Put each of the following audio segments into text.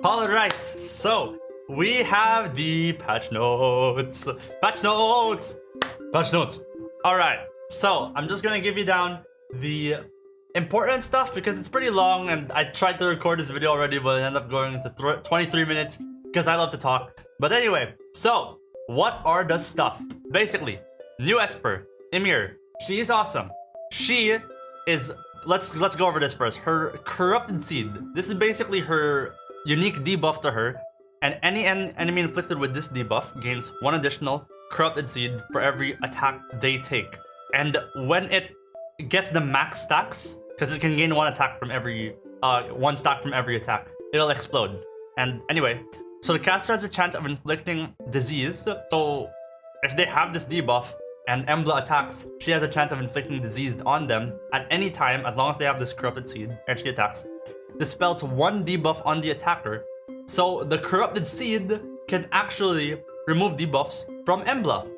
Alright, so we have the patch notes. Patch notes! Patch notes. Alright, so I'm just gonna give you down the important stuff because it's pretty long and I tried to record this video already but it ended up going into 23 minutes because I love to talk. But anyway, so what are the stuff? Basically, new Esper, Ymir. She is awesome. She is, let's go over this first. Her Corrupted Seed. This is basically her unique debuff to her, and any enemy inflicted with this debuff gains 1 additional Corrupted Seed for every attack they take. And when it gets the max stacks, because it can gain 1 attack from every 1 stack from every attack, it'll explode. And anyway, so the caster has a chance of inflicting disease. So if they have this debuff and Embla attacks, she has a chance of inflicting disease on them at any time as long as they have this Corrupted Seed and she attacks. Dispels 1 debuff on the attacker, so the Corrupted Seed can actually remove debuffs from Embla.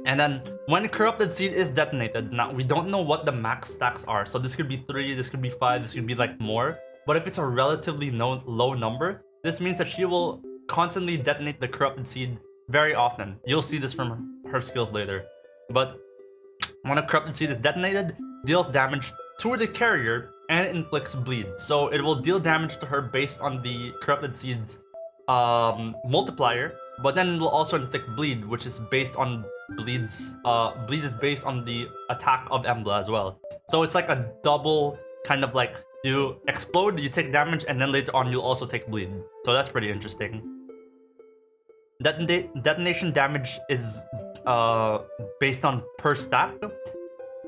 And then when Corrupted Seed is detonated, now we don't know what the max stacks are, so this could be 3, this could be 5, this could be like more, but if it's a relatively low number, this means that she will constantly detonate the Corrupted Seed very often. You'll see this from her skills later. But when a Corrupted Seed is detonated, deals damage to the carrier and it inflicts bleed. So it will deal damage to her based on the Corrupted Seed's multiplier, but then it will also inflict bleed, which is based on bleed is based on the attack of Embla as well. So it's like a double kind of like, you explode, you take damage, and then later on you'll also take bleed. So that's pretty interesting. Detonation damage is based on per stack,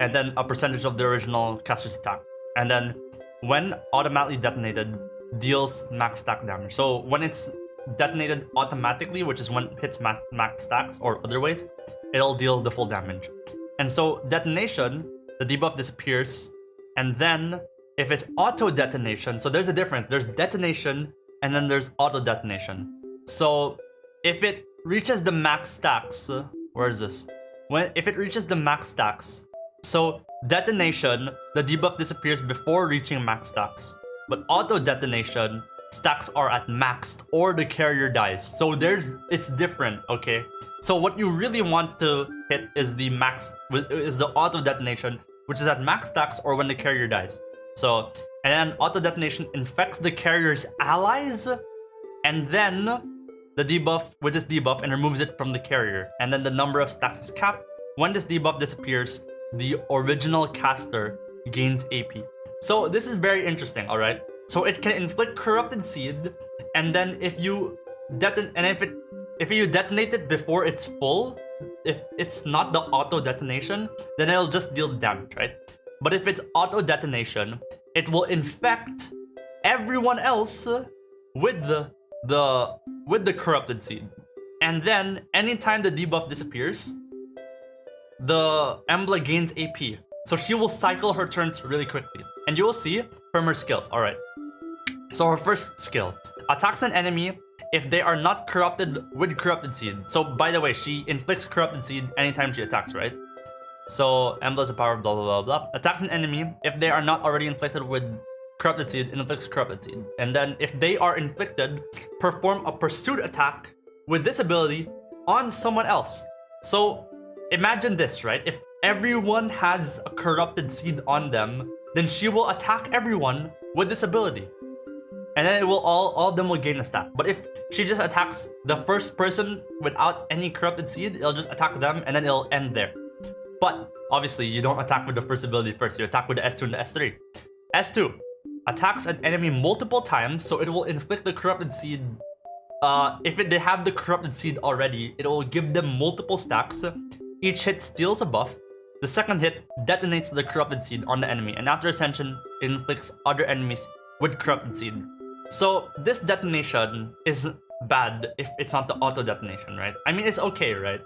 and then a percentage of the original caster's attack. And then when automatically detonated, deals max stack damage. So when it's detonated automatically, which is when it hits max stacks, or other ways, it'll deal the full damage. And so detonation, the debuff disappears, and then if it's auto detonation, so there's a difference. There's detonation and then there's auto detonation. So if it reaches the max stacks, where is this? If it reaches the max stacks, so detonation, the debuff disappears before reaching max stacks. But auto detonation, stacks are at maxed or the carrier dies. So it's different, okay? So what you really want to hit is the auto detonation, which is at max stacks or when the carrier dies. So, and then auto detonation infects the carrier's allies, and then the debuff with this debuff and removes it from the carrier. And then the number of stacks is capped. When this debuff disappears, the original caster gains AP. So this is very interesting, alright? So it can inflict Corrupted Seed, and then if you detonate it before it's full, if it's not the auto detonation, then it'll just deal the damage, right? But if it's auto detonation, it will infect everyone else with the Corrupted Seed. And then anytime the debuff disappears, the Embla gains AP. So she will cycle her turns really quickly. And you will see from her skills. Alright. So her first skill. Attacks an enemy if they are not corrupted with Corrupted Seed. So by the way, she inflicts Corrupted Seed anytime she attacks, right? So Embla's a power, blah blah blah blah. Attacks an enemy if they are not already inflicted with Corrupted Seed, inflicts Corrupted Seed. And then if they are inflicted, perform a pursuit attack with this ability on someone else. So imagine this, right? If everyone has a Corrupted Seed on them, then she will attack everyone with this ability. And then it will all of them will gain a stack. But if she just attacks the first person without any Corrupted Seed, it'll just attack them and then it'll end there. But obviously you don't attack with the first ability first, you attack with the S2 and the S3. S2 attacks an enemy multiple times, so it will inflict the Corrupted Seed. If they have the Corrupted Seed already, it will give them multiple stacks. Each hit steals a buff. The second hit detonates the Corrupted Seed on the enemy, and after Ascension, it inflicts other enemies with Corrupted Seed. So this detonation is bad if it's not the auto detonation, right? I mean, it's okay, right?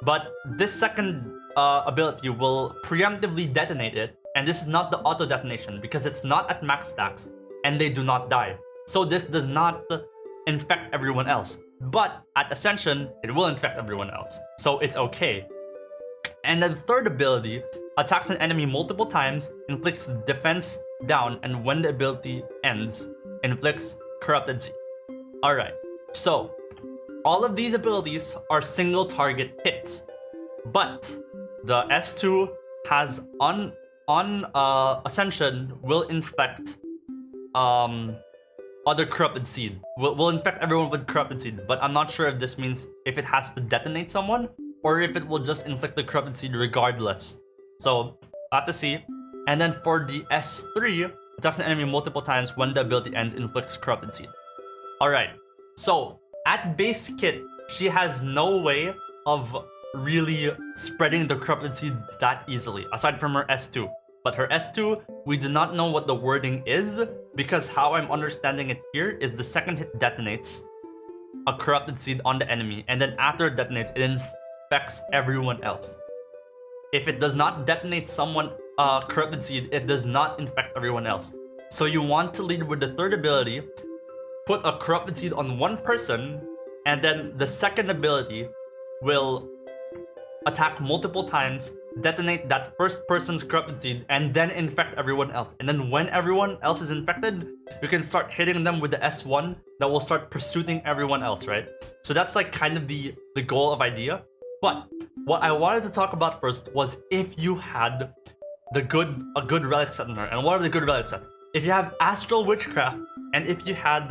But this second ability will preemptively detonate it, and this is not the auto detonation because it's not at max stacks and they do not die. So this does not infect everyone else. But at Ascension, it will infect everyone else. So it's okay. And the third ability attacks an enemy multiple times, inflicts defense down, and when the ability ends, inflicts Corrupted Seed. Alright, so all of these abilities are single target hits, but the S2 has on Ascension will infect other Corrupted Seed. Will infect everyone with Corrupted Seed, but I'm not sure if this means if it has to detonate someone or if it will just inflict the Corrupted Seed regardless. So I have to see. And then for the S3, attacks an enemy multiple times when the ability ends, inflicts Corrupted Seed. Alright, so at base kit, she has no way of really spreading the Corrupted Seed that easily, aside from her S2. But her S2, we do not know what the wording is, because how I'm understanding it here is the second hit detonates a Corrupted Seed on the enemy, and then after it detonates, it infects everyone else. If it does not detonate someone Corrupted Seed, it does not infect everyone else. So you want to lead with the third ability, put a Corrupted Seed on one person, and then the second ability will attack multiple times, detonate that first person's Corrupted Seed, and then infect everyone else. And then when everyone else is infected, you can start hitting them with the S1 that will start pursuing everyone else, right? So that's like kind of the goal of idea. But what I wanted to talk about first was if you had a good relic set in her. And what are the good relic sets? If you have Astral Witchcraft, and if you had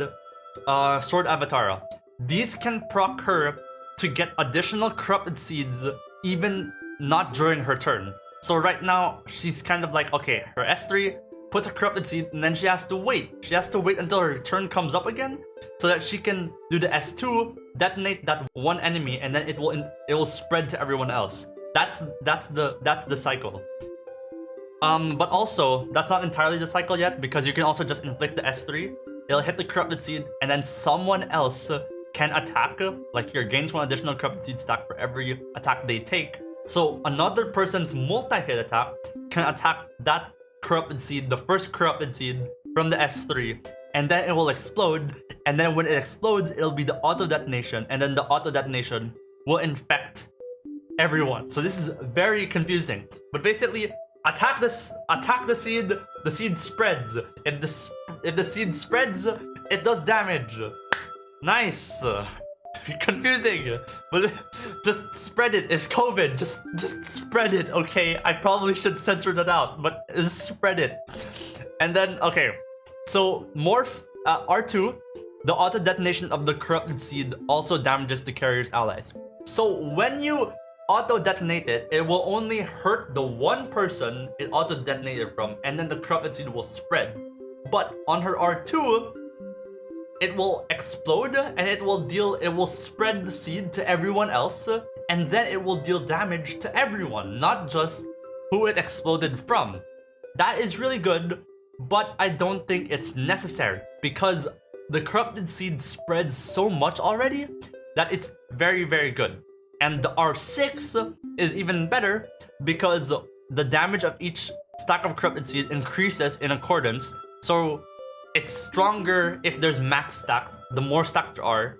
Sword Avatara, these can proc her to get additional Corrupted Seeds even not during her turn. So right now, she's kind of like, okay, her S3 puts a Corrupted Seed, and then she has to wait. She has to wait until her turn comes up again, so that she can do the S2, detonate that one enemy, and then it will spread to everyone else. That's the cycle. But also, that's not entirely the cycle yet, because you can also just inflict the S3, it'll hit the Corrupted Seed, and then someone else can attack, like your gains one additional Corrupted Seed stack for every attack they take. So another person's multi-hit attack can attack that Corrupted Seed, the first Corrupted Seed from the S3, and then it will explode, and then when it explodes, it'll be the auto-detonation, and then the auto-detonation will infect everyone. So this is very confusing, but basically, attack the seed, the seed spreads. If the seed spreads, it does damage. Nice. Confusing, but just spread it. It's COVID. Just spread it, okay? I probably should censor that out, but just spread it. And then, okay, so Morph R2, the auto detonation of the Corrupted Seed also damages the carrier's allies. So when you auto detonate it, it will only hurt the one person it auto detonated from, and then the Corrupted Seed will spread. But on her R2, it will explode, and it will spread the seed to everyone else, and then it will deal damage to everyone, not just who it exploded from. That is really good, but I don't think it's necessary, because the Corrupted Seed spreads so much already that it's very, very good. And the R6 is even better, because the damage of each stack of Corrupted Seed increases in accordance, so it's stronger if there's max stacks, the more stacks there are,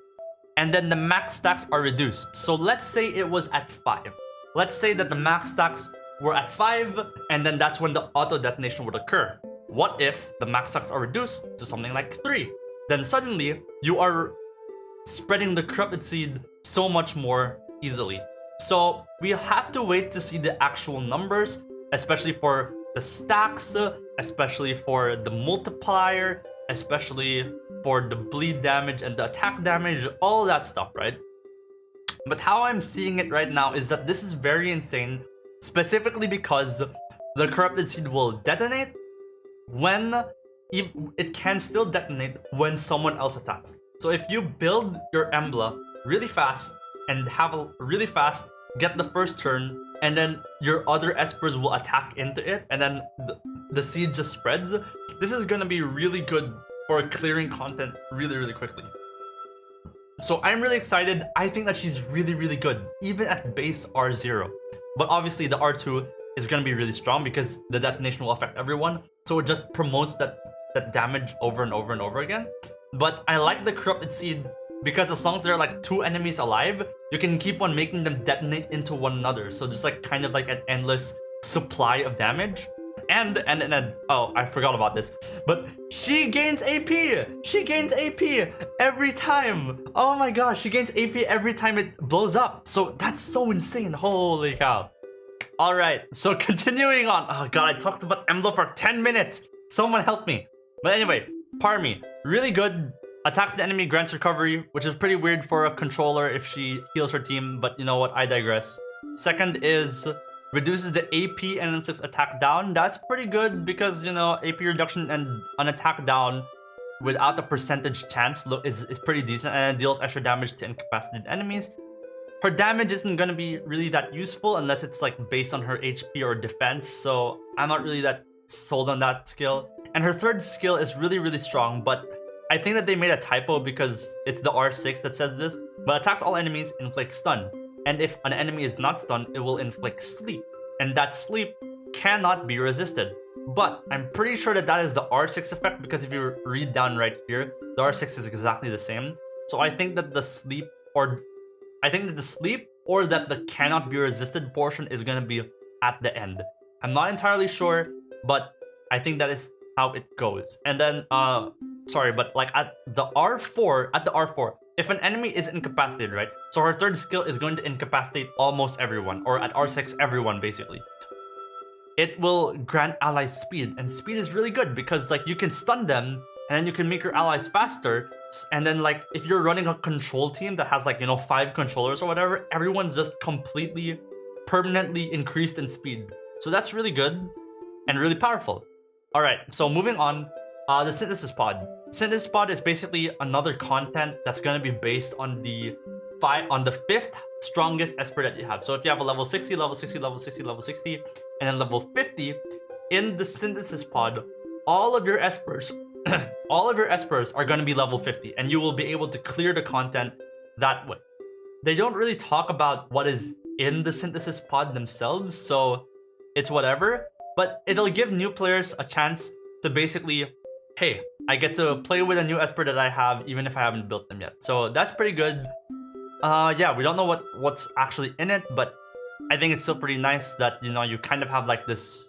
and then the max stacks are reduced. So let's say it was at 5. Let's say that the max stacks were at 5, and then that's when the auto detonation would occur. What if the max stacks are reduced to something like 3? Then suddenly, you are spreading the Corrupted Seed so much more easily. So we'll have to wait to see the actual numbers, especially for the stacks, especially for the multiplier, especially for the bleed damage and the attack damage, all that stuff, right? But how I'm seeing it right now is that this is very insane, specifically because the Corrupted Seed will detonate when it can still detonate when someone else attacks. So if you build your Embla really fast and have a really fast get the first turn, and then your other espers will attack into it, and then the seed just spreads, this is gonna be really good for clearing content really, really quickly. So I'm really excited. I think that she's really, really good, even at base R0. But obviously the R2 is gonna be really strong because the detonation will affect everyone, so it just promotes that damage over and over and over again. But I like the Corrupted Seed because as long as there are like 2 enemies alive, you can keep on making them detonate into one another. So just like kind of like an endless supply of damage. and oh, I forgot about this, but she gains AP. She gains AP every time. Oh my gosh, she gains AP every time it blows up. So that's so insane. Holy cow. All right, so continuing on. Oh god, I talked about Embla for 10 minutes. Someone help me. But anyway, Parmi, really good. Attacks the enemy, grants recovery, which is pretty weird for a controller if she heals her team, but you know what, I digress. Second is reduces the AP and inflicts attack down. That's pretty good because, you know, AP reduction and an attack down without a percentage chance is pretty decent, and it deals extra damage to incapacitated enemies. Her damage isn't gonna be really that useful unless it's like based on her HP or defense, so I'm not really that sold on that skill. And her third skill is really, really strong, but I think that they made a typo because it's the R6 that says this, but attacks all enemies, inflicts stun. And if an enemy is not stunned, it will inflict sleep. And that sleep cannot be resisted. But I'm pretty sure that that is the R6 effect, because if you read down right here, the R6 is exactly the same. So I think that the sleep or that the cannot be resisted portion is gonna be at the end. I'm not entirely sure, but I think that is how it goes. And then sorry, but like at the R4, if an enemy is incapacitated, right? So her third skill is going to incapacitate almost everyone, or at R6 everyone basically. It will grant allies speed, and speed is really good because like you can stun them and then you can make your allies faster. And then like if you're running a control team that has like, you know, 5 controllers or whatever, everyone's just completely permanently increased in speed. So that's really good and really powerful. All right, so moving on, the synthesis pod. Synthesis pod is basically another content that's gonna be based on the 5th strongest Esper that you have. So if you have a level 60, level 60, level 60, level 60, and then level 50, in the synthesis pod, all of your Espers, all of your Espers are gonna be level 50, and you will be able to clear the content that way. They don't really talk about what is in the synthesis pod themselves, so it's whatever. But it'll give new players a chance to basically, hey, I get to play with a new Esper that I have even if I haven't built them yet. So that's pretty good. Yeah, we don't know what's actually in it, but I think it's still pretty nice that, you know, you kind of have like this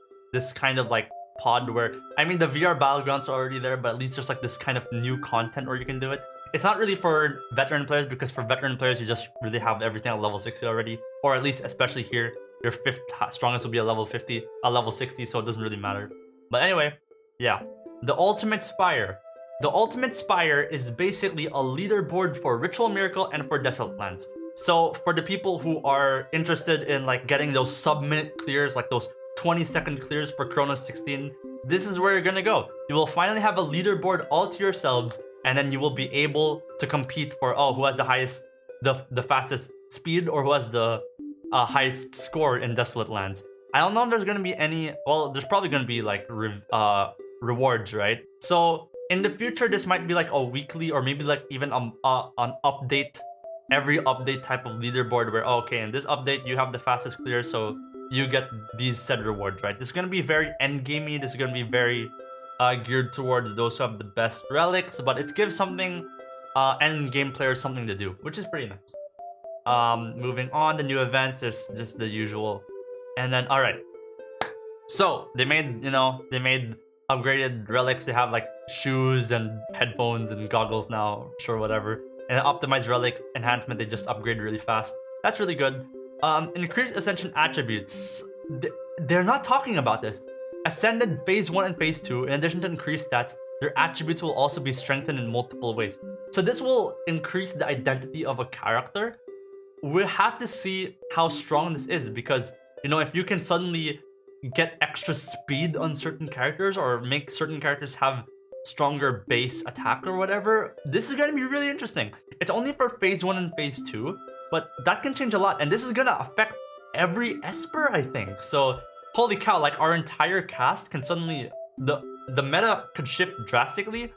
kind of like pod where, I mean, the VR battlegrounds are already there, but at least there's like this kind of new content where you can do it. It's not really for veteran players, because for veteran players, you just really have everything at level 60 already, or at least especially here. Your 5th strongest will be a level 50, a level 60, so it doesn't really matter. But anyway, yeah. The Ultimate Spire. The Ultimate Spire is basically a leaderboard for Ritual Miracle and for Desolate Lands. So for the people who are interested in like getting those sub-minute clears, like those 20-second clears for Chronos 16, this is where you're gonna go. You will finally have a leaderboard all to yourselves, and then you will be able to compete for, oh, who has the highest, the fastest speed, or who has the highest score in Desolate Lands. I don't know if there's gonna be any, well, there's probably gonna be like rewards, right? So in the future, this might be like a weekly or maybe like even an update, every update type of leaderboard where, oh, okay, in this update you have the fastest clear, so you get these said rewards, right? This is gonna be very endgamey. This is gonna be very geared towards those who have the best relics, but it gives something end game players something to do, which is pretty nice. Moving on, the new events, there's just the usual. And then, all right. So they made, you know, upgraded relics. They have like shoes and headphones and goggles now, sure, whatever. And an optimized relic enhancement, they just upgrade really fast. That's really good. Increased ascension attributes. They're not talking about this. Ascended phase 1 and phase 2, in addition to increased stats, their attributes will also be strengthened in multiple ways. So this will increase the identity of a character. We'll have to see how strong this is, because, you know, if you can suddenly get extra speed on certain characters or make certain characters have stronger base attack or whatever, this is going to be really interesting. It's only for phase 1 and phase 2, but that can change a lot, and this is going to affect every Esper, I think. So holy cow, like our entire cast can suddenly, the meta could shift drastically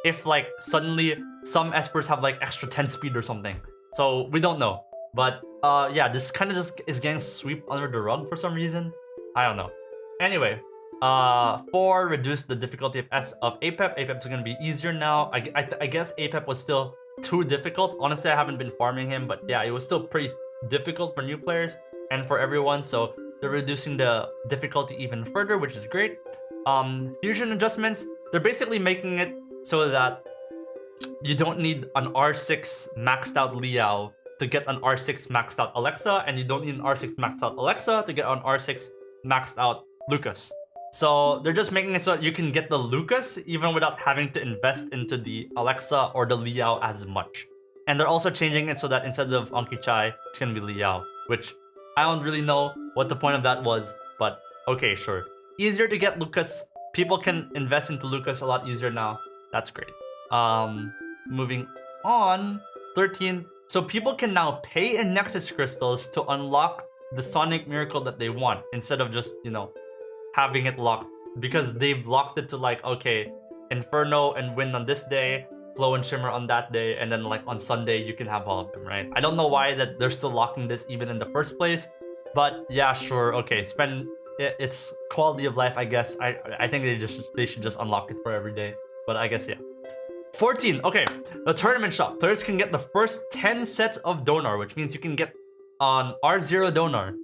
if like suddenly some Espers have like extra 10 speed or something. So we don't know. But yeah, this kind of just is getting swept under the rug for some reason. I don't know. Anyway, 4, reduce the difficulty of APEP. APEP is going to be easier now. I guess APEP was still too difficult. Honestly, I haven't been farming him, but yeah, it was still pretty difficult for new players and for everyone. So They're reducing the difficulty even further, which is great. Fusion adjustments, they're basically making it so that you don't need an R6 maxed out Liao to get an R6 maxed out Alexa, and you don't need an R6 maxed out Alexa to get an R6 maxed out Lucas. So they're just making it so that you can get the Lucas even without having to invest into the Alexa or the Liao as much. And they're also changing it so that instead of Anki Chai, it's gonna be Liao, which I don't really know what the point of that was, but okay, sure. Easier to get Lucas. People can invest into Lucas a lot easier now. That's great. Moving on, 13. So people can now pay in Nexus crystals to unlock the Sonic Miracle that they want instead of just, you know, having it locked, because they've locked it to like, okay, Inferno and Wind on this day, Flow and Shimmer on that day, and then like on Sunday you can have all of them, right? I don't know why that they're still locking this even in the first place, but yeah, sure, okay, it's quality of life, I guess. I think they should just unlock it for every day, but I guess yeah. 14, okay, the tournament shop. Players can get the first 10 sets of Donar, which means you can get on R0 Donar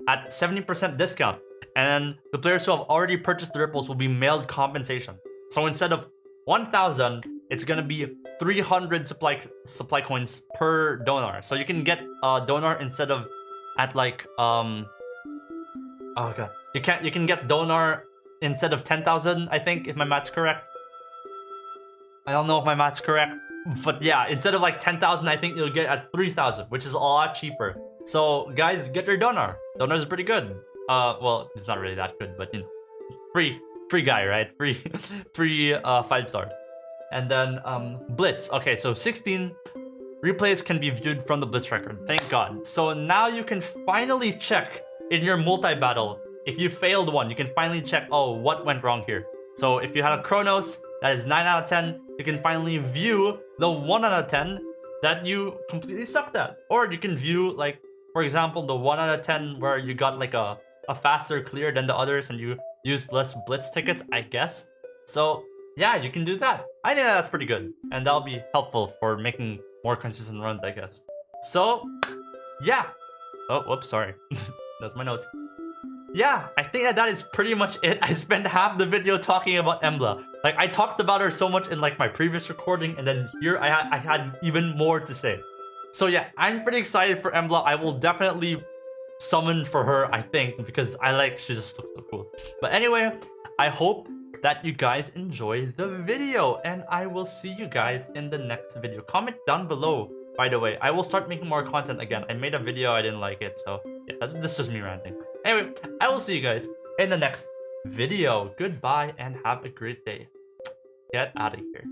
at 70% discount. And then the players who have already purchased the ripples will be mailed compensation. So instead of 1,000, it's gonna be 300 supply coins per Donar. So you can get Donar instead of at like oh god, you can get Donar instead of 10,000, I think, if my math's correct. I don't know if my math's correct, but yeah, instead of like 10,000, I think you'll get at 3,000, which is a lot cheaper. So guys, get your Donar. Donar is pretty good. Well, it's not really that good, but you know, free guy, right? Free 5-star. And then Blitz. Okay, so 16 replays can be viewed from the Blitz record. Thank God. So now you can finally check in your multi-battle. If you failed one, you can finally check, oh, what went wrong here. So if you had a Chronos that is 9 out of 10, you can finally view the 1 out of 10 that you completely sucked at. Or you can view, like, for example, the 1 out of 10 where you got like a faster clear than the others and you used less Blitz tickets, I guess. So yeah, you can do that. I think that's pretty good. And that'll be helpful for making more consistent runs, I guess. So yeah. Oh, whoops, sorry. That's my notes. Yeah, I think that is pretty much it. I spent half the video talking about Embla. Like, I talked about her so much in like my previous recording, and then here I had even more to say. So yeah, I'm pretty excited for Embla. I will definitely summon for her, I think, because she just looks so cool. But anyway, I hope that you guys enjoy the video, and I will see you guys in the next video. Comment down below, by the way. I will start making more content again. I made a video, I didn't like it, so yeah, this is just me ranting. Anyway, I will see you guys in the next video. Goodbye and have a great day. Get out of here.